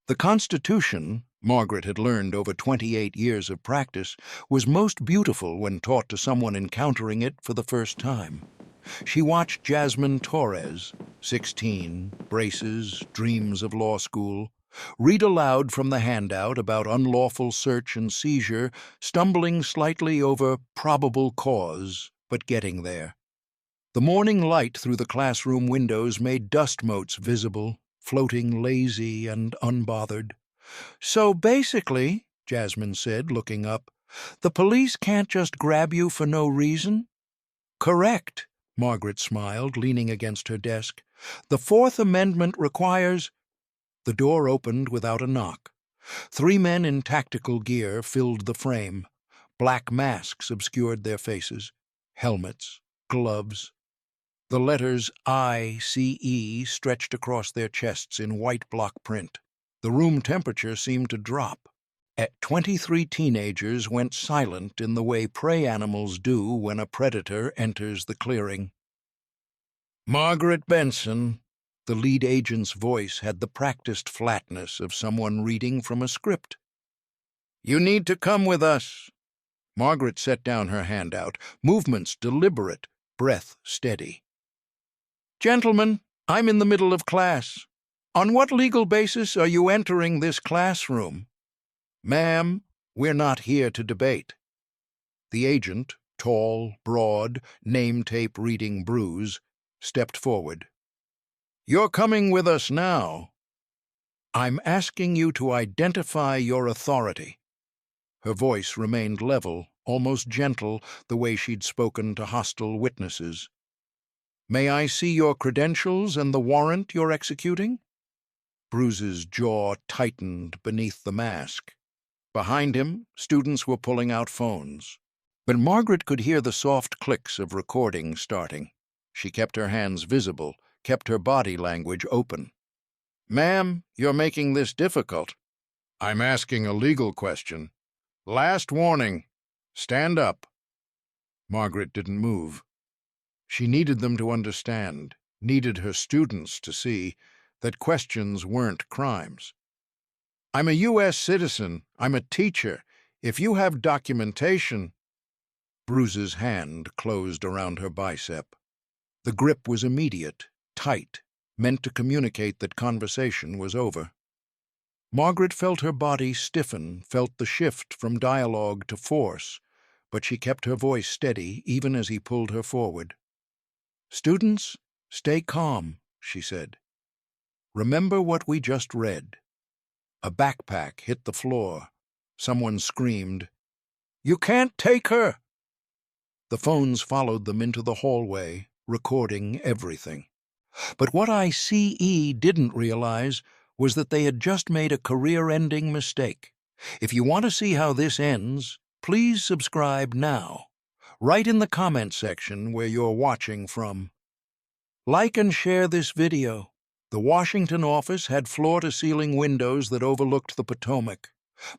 The Constitution, Margaret had learned over 28 years of practice, was most beautiful when taught to someone encountering it for the first time. She watched Jasmine Torres, 16, braces, dreams of law school, read aloud from the handout about unlawful search and seizure, stumbling slightly over probable cause, but getting there. The morning light through the classroom windows made dust motes visible, floating lazy and unbothered. "So basically," Jasmine said, looking up, "the police can't just grab you for no reason?" "Correct," Margaret smiled, leaning against her desk. "The Fourth Amendment requires—" The door opened without a knock. 3 men in tactical gear filled the frame. Black masks obscured their faces. Helmets, gloves. The letters ICE stretched across their chests in white block print. The room temperature seemed to drop. 23 teenagers went silent in the way prey animals do when a predator enters the clearing. "Margaret Benson," the lead agent's voice had the practiced flatness of someone reading from a script. "You need to come with us." Margaret set down her handout, movements deliberate, breath steady. "Gentlemen, I'm in the middle of class. On what legal basis are you entering this classroom?" "Ma'am, we're not here to debate." The agent, tall, broad, name-tape reading bruise, stepped forward. "You're coming with us now. I'm asking you to identify your authority." Her voice remained level, almost gentle, the way she'd spoken to hostile witnesses. "May I see your credentials and the warrant you're executing?" Bruce's jaw tightened beneath the mask. Behind him, students were pulling out phones. But Margaret could hear the soft clicks of recording starting. She kept her hands visible, kept her body language open. "Ma'am, you're making this difficult." "I'm asking a legal question. Last warning. Stand up." Margaret didn't move. She needed them to understand, needed her students to see, that questions weren't crimes. "I'm a U.S. citizen. I'm a teacher. If you have documentation—" Bruce's hand closed around her bicep. The grip was immediate, tight, meant to communicate that conversation was over. Margaret felt her body stiffen, felt the shift from dialogue to force, but she kept her voice steady even as he pulled her forward. "Students, stay calm," she said. "Remember what we just read." A backpack hit the floor. Someone screamed, "You can't take her!" The phones followed them into the hallway, recording everything. But what ICE didn't realize was that they had just made a career-ending mistake. If you want to see how this ends, please subscribe now. Write in the comment section where you're watching from. Like and share this video. The Washington office had floor-to-ceiling windows that overlooked the Potomac.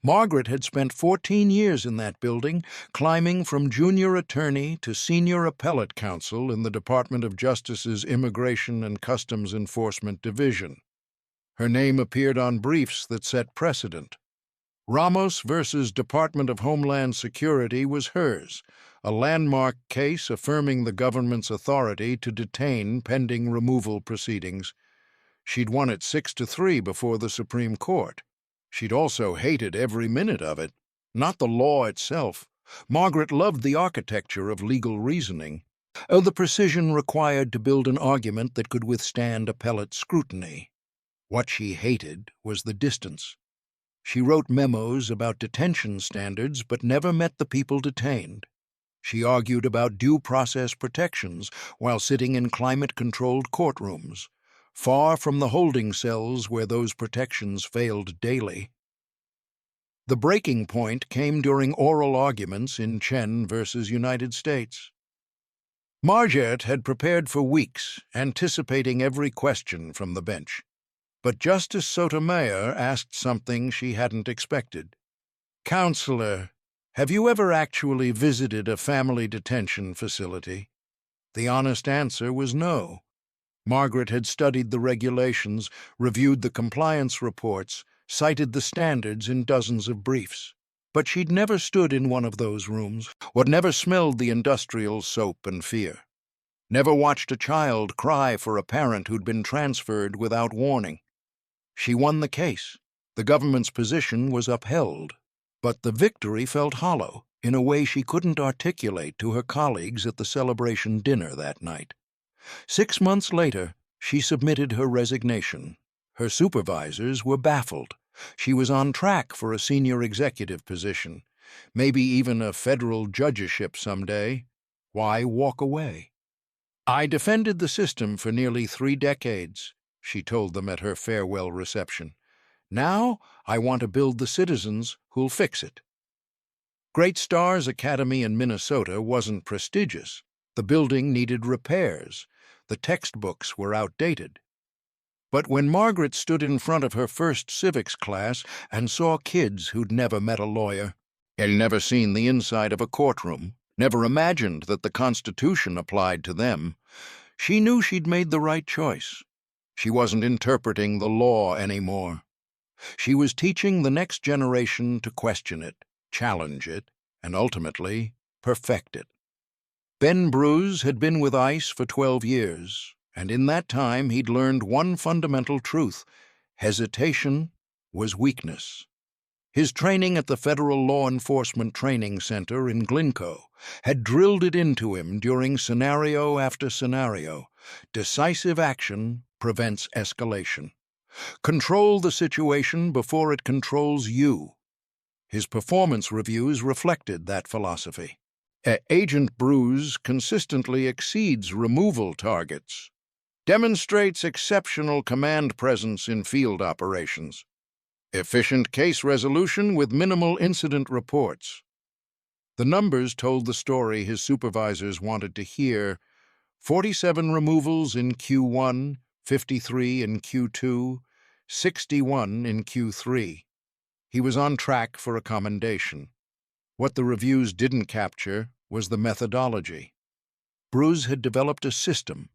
Margaret had spent 14 years in that building, climbing from junior attorney to senior appellate counsel in the Department of Justice's Immigration and Customs Enforcement Division. Her name appeared on briefs that set precedent. Ramos versus Department of Homeland Security was hers, a landmark case affirming the government's authority to detain pending removal proceedings. She'd won it 6-3 before the Supreme Court. She'd also hated every minute of it, not the law itself. Margaret loved the architecture of legal reasoning, the precision required to build an argument that could withstand appellate scrutiny. What she hated was the distance. She wrote memos about detention standards but never met the people detained. She argued about due process protections while sitting in climate-controlled courtrooms, far from the holding cells where those protections failed daily. The breaking point came during oral arguments in Chen versus United States. Margaret had prepared for weeks, anticipating every question from the bench. But Justice Sotomayor asked something she hadn't expected. "Counselor, have you ever actually visited a family detention facility?" The honest answer was no. Margaret had studied the regulations, reviewed the compliance reports, cited the standards in dozens of briefs. But she'd never stood in one of those rooms, or never smelled the industrial soap and fear. Never watched a child cry for a parent who'd been transferred without warning. She won the case. The government's position was upheld. But the victory felt hollow in a way she couldn't articulate to her colleagues at the celebration dinner that night. 6 months later, she submitted her resignation. Her supervisors were baffled. She was on track for a senior executive position, maybe even a federal judgeship someday. Why walk away? "I defended the system for nearly 3 decades," she told them at her farewell reception. "Now I want to build the citizens who'll fix it." Great Stars Academy in Minnesota wasn't prestigious. The building needed repairs. The textbooks were outdated. But when Margaret stood in front of her first civics class and saw kids who'd never met a lawyer, had never seen the inside of a courtroom, never imagined that the Constitution applied to them, she knew she'd made the right choice. She wasn't interpreting the law anymore. She was teaching the next generation to question it, challenge it, and ultimately perfect it. Ben Bruce had been with ICE for 12 years, and in that time he'd learned one fundamental truth: hesitation was weakness. His training at the Federal Law Enforcement Training Center in Glencoe had drilled it into him during scenario after scenario. Decisive action prevents escalation. Control the situation before it controls you. His performance reviews reflected that philosophy. Agent Bruce consistently exceeds removal targets, demonstrates exceptional command presence in field operations, efficient case resolution with minimal incident reports. The numbers told the story his supervisors wanted to hear: 47 removals in Q1, 53 in Q2, 61 in Q3. He was on track for a commendation. What the reviews didn't capture was the methodology. Bruce had developed a system: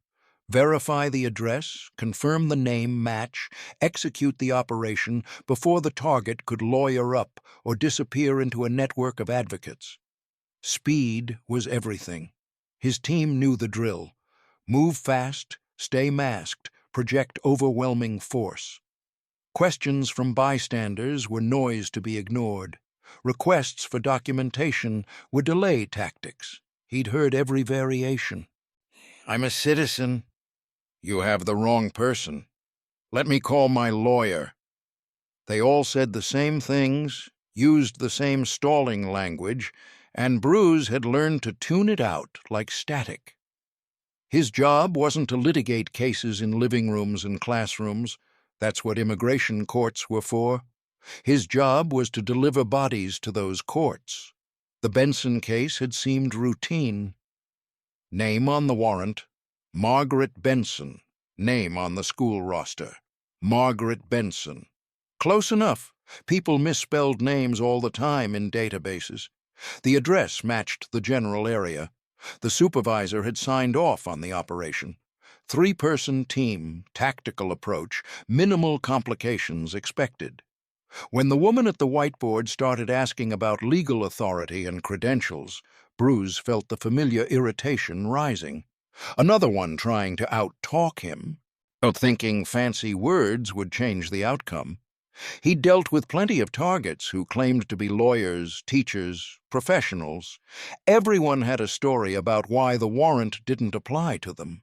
verify the address, confirm the name match, execute the operation before the target could lawyer up or disappear into a network of advocates. Speed was everything. His team knew the drill: move fast, stay masked, project overwhelming force. Questions from bystanders were noise to be ignored. Requests for documentation were delay tactics. He'd heard every variation. "I'm a citizen." "You have the wrong person. Let me call my lawyer." They all said the same things, used the same stalling language, and Bruce had learned to tune it out like static. His job wasn't to litigate cases in living rooms and classrooms. That's what immigration courts were for. His job was to deliver bodies to those courts. The Benson case had seemed routine. Name on the warrant: Margaret Benson. Name on the school roster: Margaret Benson. Close enough. People misspelled names all the time in databases. The address matched the general area. The supervisor had signed off on the operation. 3-person team, tactical approach, minimal complications expected. When the woman at the whiteboard started asking about legal authority and credentials, Bruce felt the familiar irritation rising. Another one trying to out-talk him, thinking fancy words would change the outcome. He dealt with plenty of targets who claimed to be lawyers, teachers, professionals. Everyone had a story about why the warrant didn't apply to them.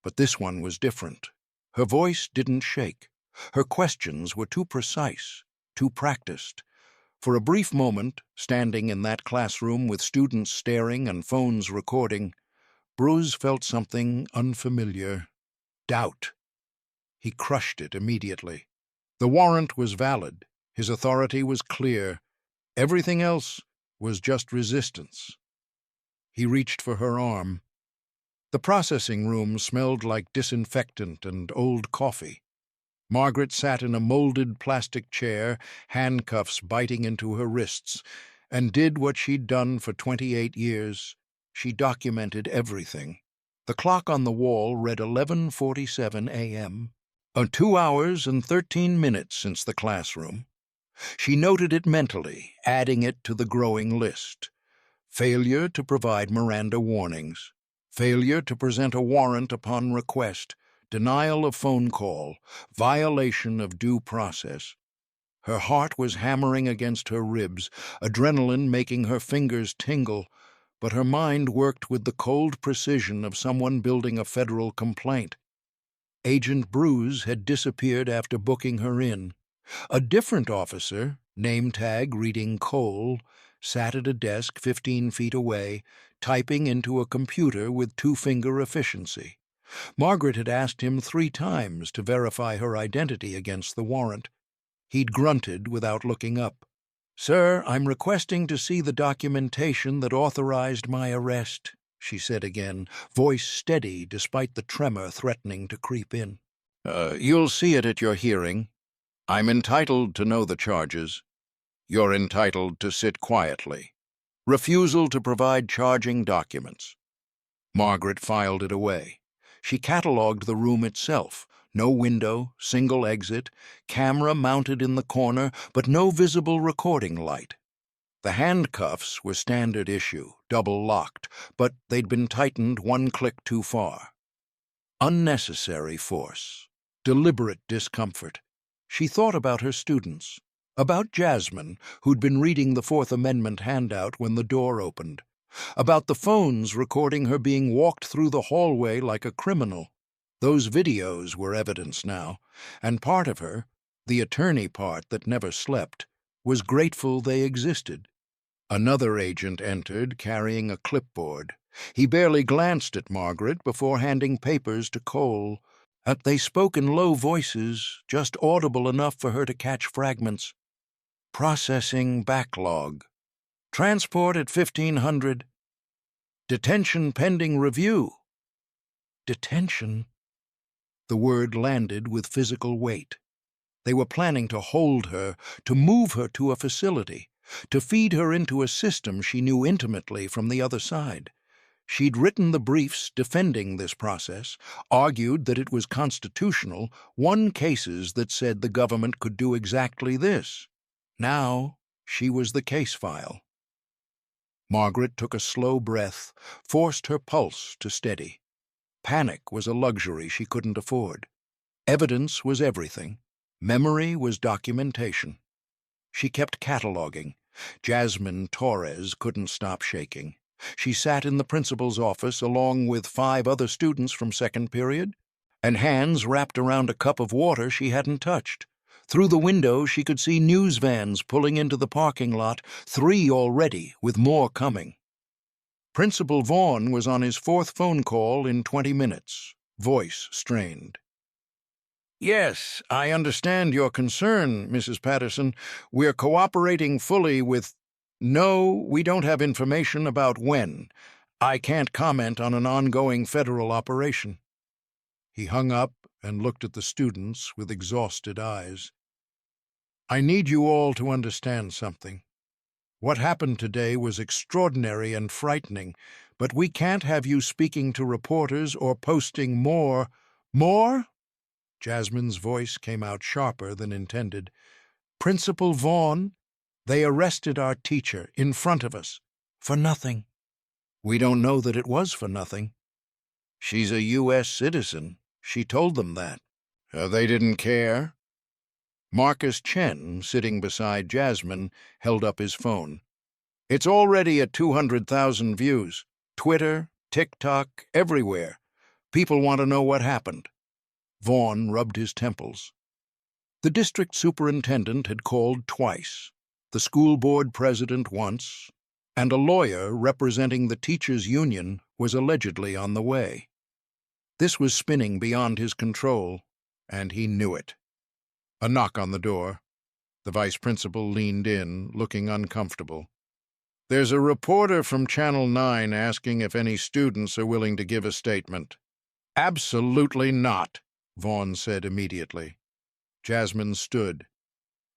But this one was different. Her voice didn't shake. Her questions were too precise, too practiced. For a brief moment, standing in that classroom with students staring and phones recording, Bruce felt something unfamiliar: doubt. He crushed it immediately. The warrant was valid. His authority was clear. Everything else was just resistance. He reached for her arm. The processing room smelled like disinfectant and old coffee. Margaret sat in a molded plastic chair, handcuffs biting into her wrists, and did what she'd done for 28 years. She documented everything. The clock on the wall read 11:47 a.m. 2 hours and 13 minutes since the classroom. She noted it mentally, adding it to the growing list. Failure to provide Miranda warnings. Failure to present a warrant upon request. Denial of phone call. Violation of due process. Her heart was hammering against her ribs, adrenaline making her fingers tingle, but her mind worked with the cold precision of someone building a federal complaint. Agent Bruce had disappeared after booking her in. A different officer, name tag reading Cole, sat at a desk 15 feet away, typing into a computer with two-finger efficiency. Margaret had asked him 3 times to verify her identity against the warrant. He'd grunted without looking up. "Sir, I'm requesting to see the documentation that authorized my arrest," she said again, voice steady despite the tremor threatening to creep in. You'll see it at your hearing. I'm entitled to know the charges. You're entitled to sit quietly. Refusal to provide charging documents." Margaret filed it away. She catalogued the room itself. No window, single exit, camera mounted in the corner, but no visible recording light. The handcuffs were standard issue, double-locked, but they'd been tightened 1 click too far. Unnecessary force. Deliberate discomfort. She thought about her students. About Jasmine, who'd been reading the Fourth Amendment handout when the door opened. About the phones recording her being walked through the hallway like a criminal. Those videos were evidence now, and part of her, the attorney part that never slept, was grateful they existed. Another agent entered, carrying a clipboard. He barely glanced at Margaret before handing papers to Cole. They spoke in low voices, just audible enough for her to catch fragments. Processing backlog. Transport at 1500. Detention pending review. Detention? The word landed with physical weight. They were planning to hold her, to move her to a facility, to feed her into a system she knew intimately from the other side. She'd written the briefs defending this process, argued that it was constitutional, won cases that said the government could do exactly this. Now, she was the case file. Margaret took a slow breath, forced her pulse to steady. Panic was a luxury she couldn't afford. Evidence was everything. Memory was documentation. She kept cataloging. Jasmine Torres couldn't stop shaking. She sat in the principal's office along with 5 other students from second period, and hands wrapped around a cup of water she hadn't touched. Through the window she could see news vans pulling into the parking lot, 3 already, with more coming. Principal Vaughn was on his 4th phone call in 20 minutes, voice strained. "Yes, I understand your concern, Mrs. Patterson. We're cooperating fully with—" "No, we don't have information about when. I can't comment on an ongoing federal operation." He hung up and looked at the students with exhausted eyes. "I need you all to understand something. What happened today was extraordinary and frightening, but we can't have you speaking to reporters or posting more—" "More?" Jasmine's voice came out sharper than intended. "Principal Vaughn, they arrested our teacher in front of us. For nothing." "We don't know that it was for nothing. She's a U.S. citizen. She told them that." They didn't care." Marcus Chen, sitting beside Jasmine, held up his phone. "It's already at 200,000 views. Twitter, TikTok, everywhere. People want to know what happened." Vaughn rubbed his temples. The district superintendent had called twice, the school board president once, and a lawyer representing the teachers' union was allegedly on the way. This was spinning beyond his control, and he knew it. A knock on the door. The vice principal leaned in, looking uncomfortable. "There's a reporter from Channel 9 asking if any students are willing to give a statement." "Absolutely not," Vaughn said immediately. Jasmine stood.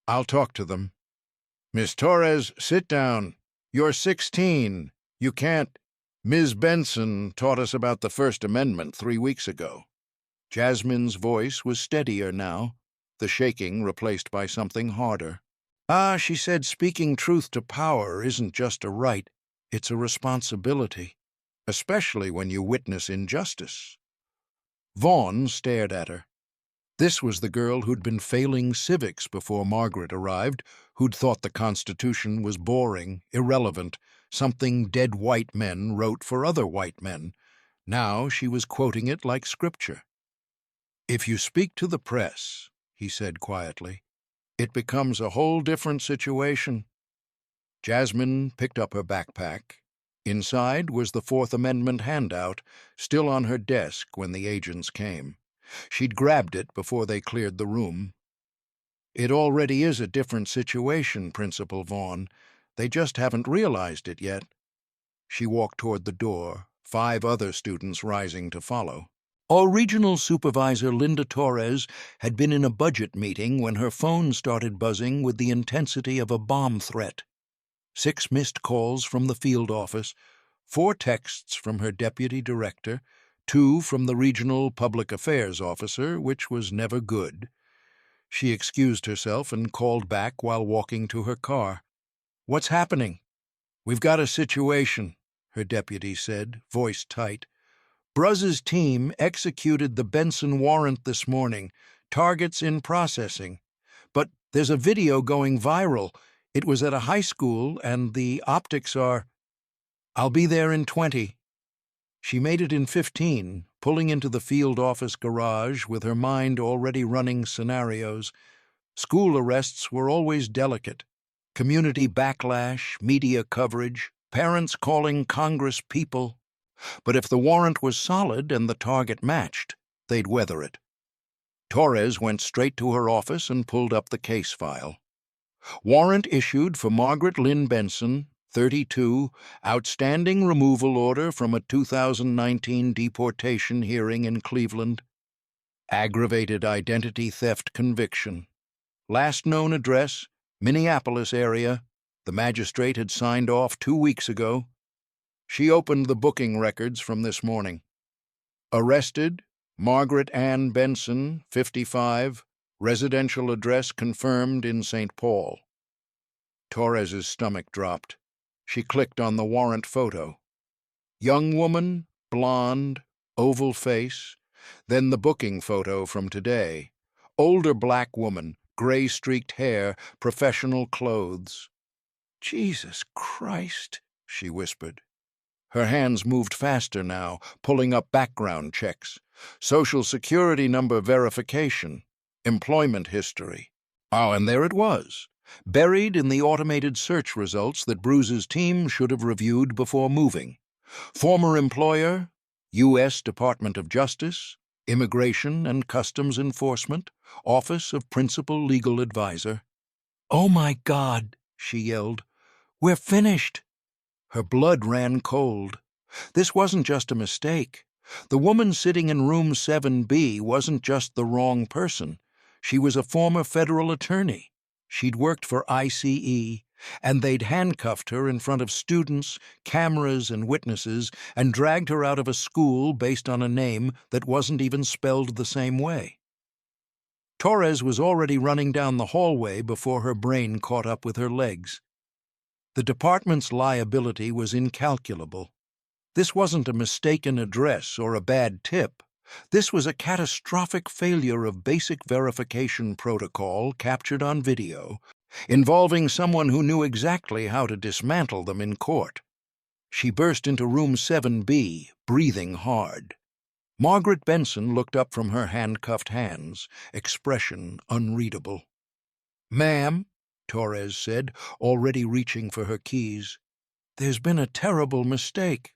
"I'll talk to them." "Miss Torres, sit down. You're 16. You can't—" "Ms. Benson taught us about the First Amendment 3 weeks ago." Jasmine's voice was steadier now, the shaking replaced by something harder. "Ah," she said, "speaking truth to power isn't just a right, it's a responsibility, especially when you witness injustice." Vaughn stared at her. This was the girl who'd been failing civics before Margaret arrived, who'd thought the Constitution was boring, irrelevant, something dead white men wrote for other white men. Now she was quoting it like scripture. "If you speak to the press," he said quietly, "it becomes a whole different situation." Jasmine picked up her backpack. Inside was the Fourth Amendment handout, still on her desk when the agents came. She'd grabbed it before they cleared the room. "It already is a different situation, Principal Vaughn. They just haven't realized it yet." She walked toward the door, 5 other students rising to follow. Our regional supervisor, Linda Torres, had been in a budget meeting when her phone started buzzing with the intensity of a bomb threat. 6 missed calls from the field office, 4 texts from her deputy director, 2 from the regional public affairs officer, which was never good. She excused herself and called back while walking to her car. "What's happening?" "We've got a situation," her deputy said, voice tight. "Bruzz's team executed the Benson warrant this morning. Targets in processing. But there's a video going viral. It was at a high school, and the optics are—" "I'll be there in 20. She made it in 15, pulling into the field office garage with her mind already running scenarios. School arrests were always delicate. Community backlash, media coverage, parents calling Congress people. But if the warrant was solid and the target matched, they'd weather it. Torres went straight to her office and pulled up the case file. Warrant issued for Margaret Lynn Benson, 32, outstanding removal order from a 2019 deportation hearing in Cleveland. Aggravated identity theft conviction. Last known address, Minneapolis area. The magistrate had signed off 2 weeks ago. She opened the booking records from this morning. Arrested, Margaret Ann Benson, 55, residential address confirmed in St. Paul. Torres's stomach dropped. She clicked on the warrant photo. Young woman, blonde, oval face. Then the booking photo from today. Older black woman, gray-streaked hair, professional clothes. "Jesus Christ," she whispered. Her hands moved faster now, pulling up background checks. Social Security number verification. Employment history. Oh, and there it was, buried in the automated search results that Bruce's team should have reviewed before moving. Former employer, U.S. Department of Justice, Immigration and Customs Enforcement, Office of Principal Legal Advisor. "Oh my God," she yelled. "We're finished." Her blood ran cold. This wasn't just a mistake. The woman sitting in room 7B wasn't just the wrong person. She was a former federal attorney. She'd worked for ICE, and they'd handcuffed her in front of students, cameras, and witnesses, and dragged her out of a school based on a name that wasn't even spelled the same way. Torres was already running down the hallway before her brain caught up with her legs. The department's liability was incalculable. This wasn't a mistaken address or a bad tip. This was a catastrophic failure of basic verification protocol captured on video, involving someone who knew exactly how to dismantle them in court. She burst into room 7B, breathing hard. Margaret Benson looked up from her handcuffed hands, expression unreadable. "Ma'am," Torres said, already reaching for her keys, "there's been a terrible mistake."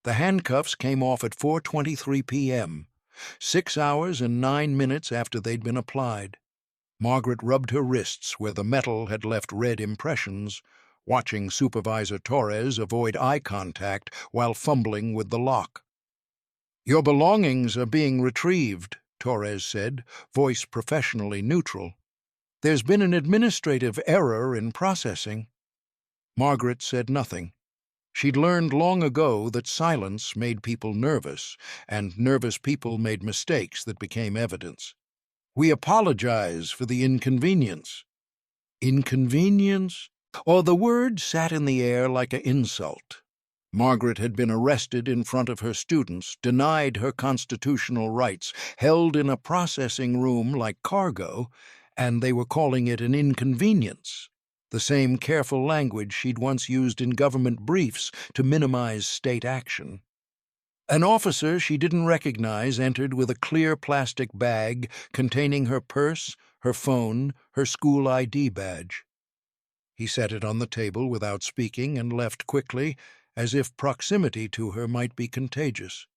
The handcuffs came off at 4:23 p.m., 6 hours and 9 minutes after they'd been applied. Margaret rubbed her wrists where the metal had left red impressions, watching Supervisor Torres avoid eye contact while fumbling with the lock. "Your belongings are being retrieved," Torres said, voice professionally neutral. "There's been an administrative error in processing." Margaret said nothing. She'd learned long ago that silence made people nervous, and nervous people made mistakes that became evidence. "We apologize for the inconvenience." Inconvenience? Or the word sat in the air like an insult. Margaret had been arrested in front of her students, denied her constitutional rights, held in a processing room like cargo, and they were calling it an inconvenience. The same careful language she'd once used in government briefs to minimize state action. An officer she didn't recognize entered with a clear plastic bag containing her purse, her phone, her school ID badge. He set it on the table without speaking and left quickly, as if proximity to her might be contagious.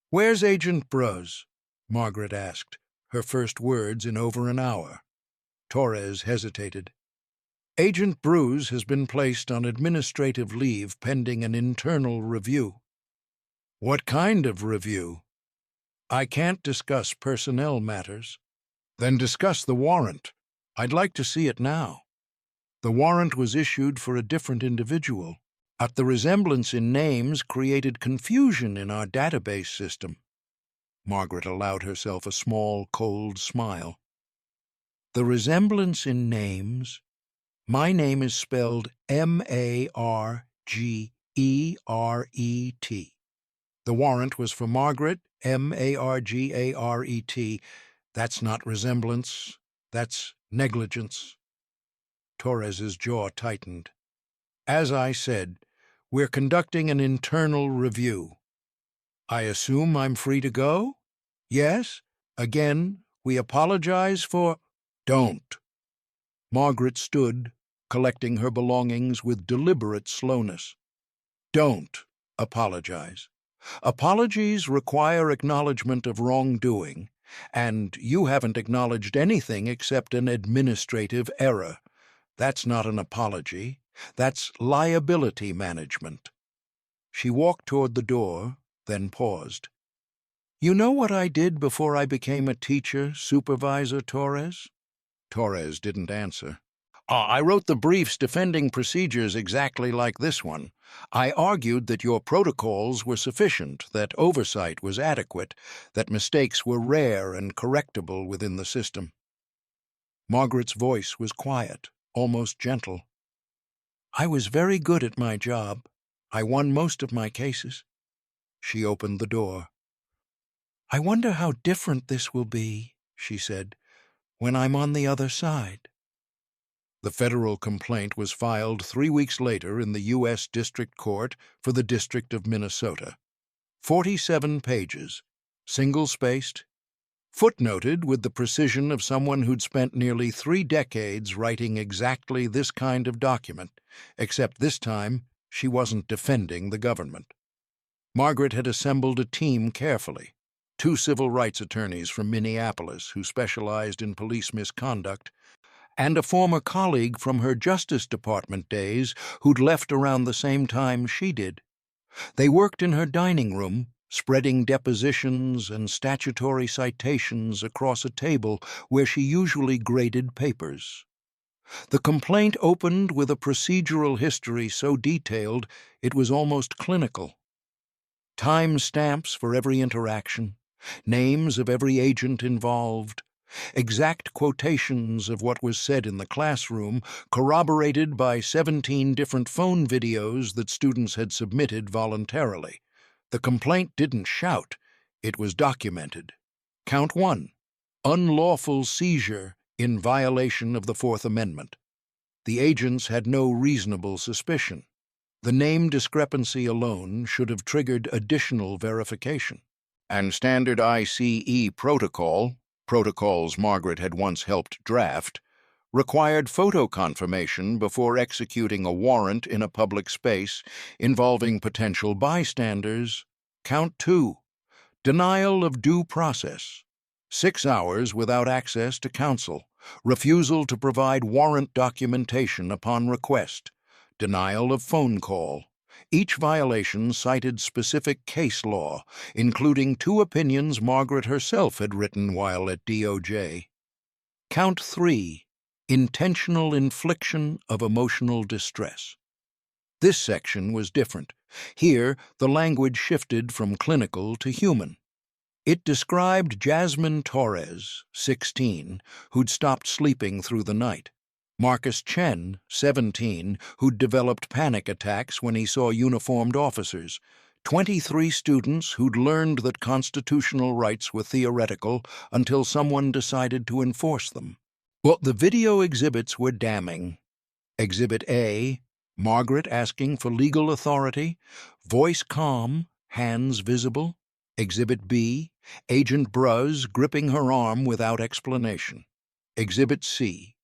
"Where's Agent Bruz?" Margaret asked, her first words in over an hour. Torres hesitated. "Agent Bruz has been placed on administrative leave pending an internal review." "What kind of review?" "I can't discuss personnel matters." "Then discuss the warrant. I'd like to see it now." The warrant was issued for a different individual. But the resemblance in names created confusion in our database system. Margaret allowed herself a small, cold smile. "The resemblance in names? My name is spelled Margeret. The warrant was for Margaret, Margaret. That's not resemblance. That's negligence." Torres's jaw tightened. "As I said, we're conducting an internal review. I assume I'm free to go? Yes? Again, we apologize for—" "Don't." Margaret stood, collecting her belongings with deliberate slowness. "Don't apologize. Apologies require acknowledgement of wrongdoing, and you haven't acknowledged anything except an administrative error. That's not an apology. That's liability management." She walked toward the door, then paused. "You know what I did before I became a teacher, Supervisor Torres?" Torres didn't answer. "I wrote the briefs defending procedures exactly like this one. I argued that your protocols were sufficient, that oversight was adequate, that mistakes were rare and correctable within the system." Margaret's voice was quiet, almost gentle. "I was very good at my job. I won most of my cases." She opened the door. "I wonder how different this will be," she said, "when I'm on the other side." The federal complaint was filed 3 weeks later in the U.S. District Court for the District of Minnesota. 47 pages, single-spaced, footnoted with the precision of someone who'd spent nearly 3 decades writing exactly this kind of document, except this time she wasn't defending the government. Margaret had assembled a team carefully. 2 civil rights attorneys from Minneapolis who specialized in police misconduct, and a former colleague from her Justice Department days who'd left around the same time she did. They worked in her dining room, spreading depositions and statutory citations across a table where she usually graded papers. The complaint opened with a procedural history so detailed it was almost clinical. Time stamps for every interaction, names of every agent involved, exact quotations of what was said in the classroom, corroborated by 17 different phone videos that students had submitted voluntarily. The complaint didn't shout, it was documented. Count 1, unlawful seizure in violation of the Fourth Amendment. The agents had no reasonable suspicion. The name discrepancy alone should have triggered additional verification. And standard ICE protocols Margaret had once helped draft, required photo confirmation before executing a warrant in a public space involving potential bystanders. Count 2, denial of due process. 6 hours without access to counsel, refusal to provide warrant documentation upon request, denial of phone call. Each violation cited specific case law, including 2 opinions Margaret herself had written while at DOJ. Count 3, intentional infliction of emotional distress. This section was different. Here, the language shifted from clinical to human. It described Jasmine Torres, 16, who'd stopped sleeping through the night. Marcus Chen, 17, who'd developed panic attacks when he saw uniformed officers. 23 students who'd learned that constitutional rights were theoretical until someone decided to enforce them. Well, the video exhibits were damning. Exhibit A, Margaret asking for legal authority, voice calm, hands visible. Exhibit B, Agent Bruz gripping her arm without explanation. Exhibit C,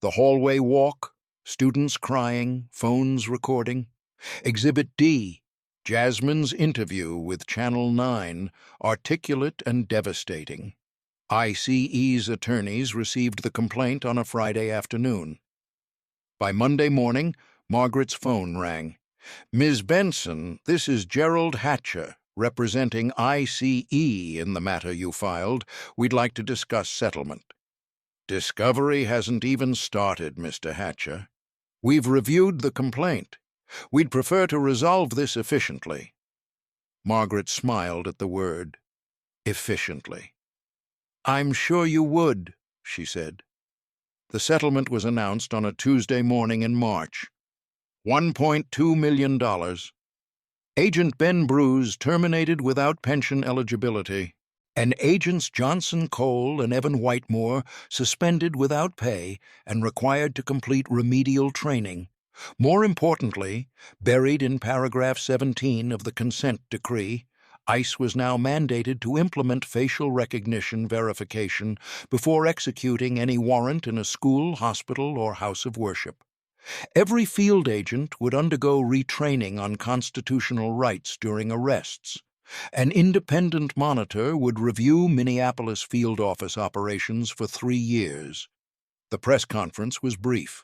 the hallway walk, students crying, phones recording. Exhibit D, Jasmine's interview with Channel 9, articulate and devastating. ICE's attorneys received the complaint on a Friday afternoon. By Monday morning, Margaret's phone rang. "Ms. Benson, this is Gerald Hatcher, representing ICE in the matter you filed. We'd like to discuss settlement." "Discovery hasn't even started, Mr. Hatcher. We've reviewed the complaint. We'd prefer to resolve this efficiently." Margaret smiled at the word, efficiently. "I'm sure you would," she said. The settlement was announced on a Tuesday morning in March. $1.2 million. Agent Ben Bruz terminated without pension eligibility, and Agents Johnson Cole and Evan Whitemore suspended without pay and required to complete remedial training. More importantly, buried in paragraph 17 of the consent decree, ICE was now mandated to implement facial recognition verification before executing any warrant in a school, hospital, or house of worship. Every field agent would undergo retraining on constitutional rights during arrests. An independent monitor would review Minneapolis field office operations for 3 years. The press conference was brief.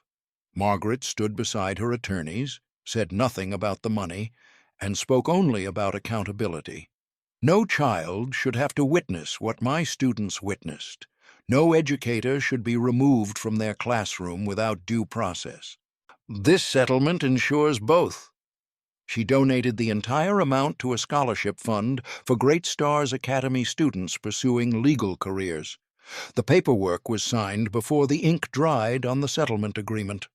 Margaret stood beside her attorneys, said nothing about the money, and spoke only about accountability. "No child should have to witness what my students witnessed. No educator should be removed from their classroom without due process. This settlement ensures both." She donated the entire amount to a scholarship fund for Great Stars Academy students pursuing legal careers. The paperwork was signed before the ink dried on the settlement agreement.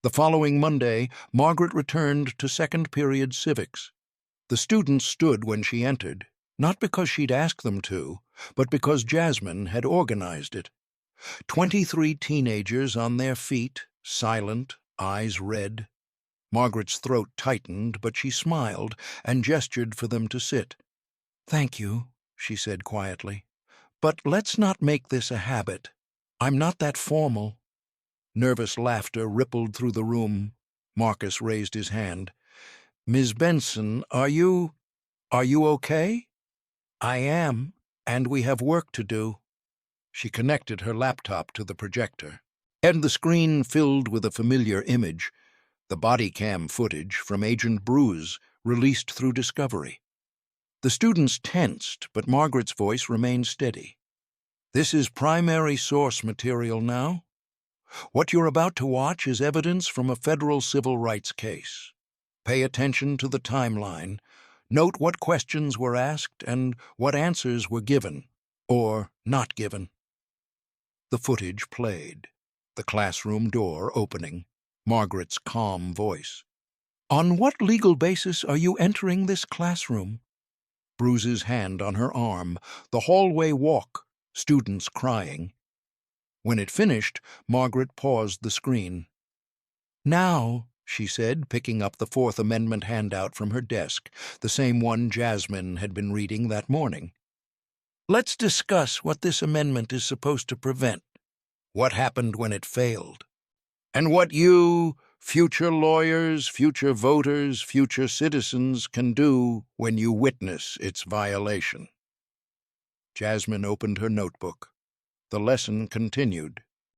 The following Monday, Margaret returned to second-period civics. The students stood when she entered, not because she'd asked them to, but because Jasmine had organized it. 23 teenagers on their feet, silent, eyes red. Margaret's throat tightened, but she smiled and gestured for them to sit. "Thank you," she said quietly. "But let's not make this a habit. I'm not that formal." Nervous laughter rippled through the room. Marcus raised his hand. "Ms. Benson, are you okay?" "I am, and we have work to do." She connected her laptop to the projector, and the screen filled with a familiar image, the body cam footage from Agent Bruz, released through Discovery. The students tensed, but Margaret's voice remained steady. "This is primary source material now. What you're about to watch is evidence from a federal civil rights case. Pay attention to the timeline. Note what questions were asked and what answers were given, or not given." The footage played, the classroom door opening, Margaret's calm voice. "On what legal basis are you entering this classroom?" Bruz's hand on her arm, the hallway walk, students crying. When it finished, Margaret paused the screen. "Now," she said, picking up the Fourth Amendment handout from her desk, the same one Jasmine had been reading that morning. "Let's discuss what this amendment is supposed to prevent, what happened when it failed, and what you, future lawyers, future voters, future citizens can do when you witness its violation." Jasmine opened her notebook. The lesson continued.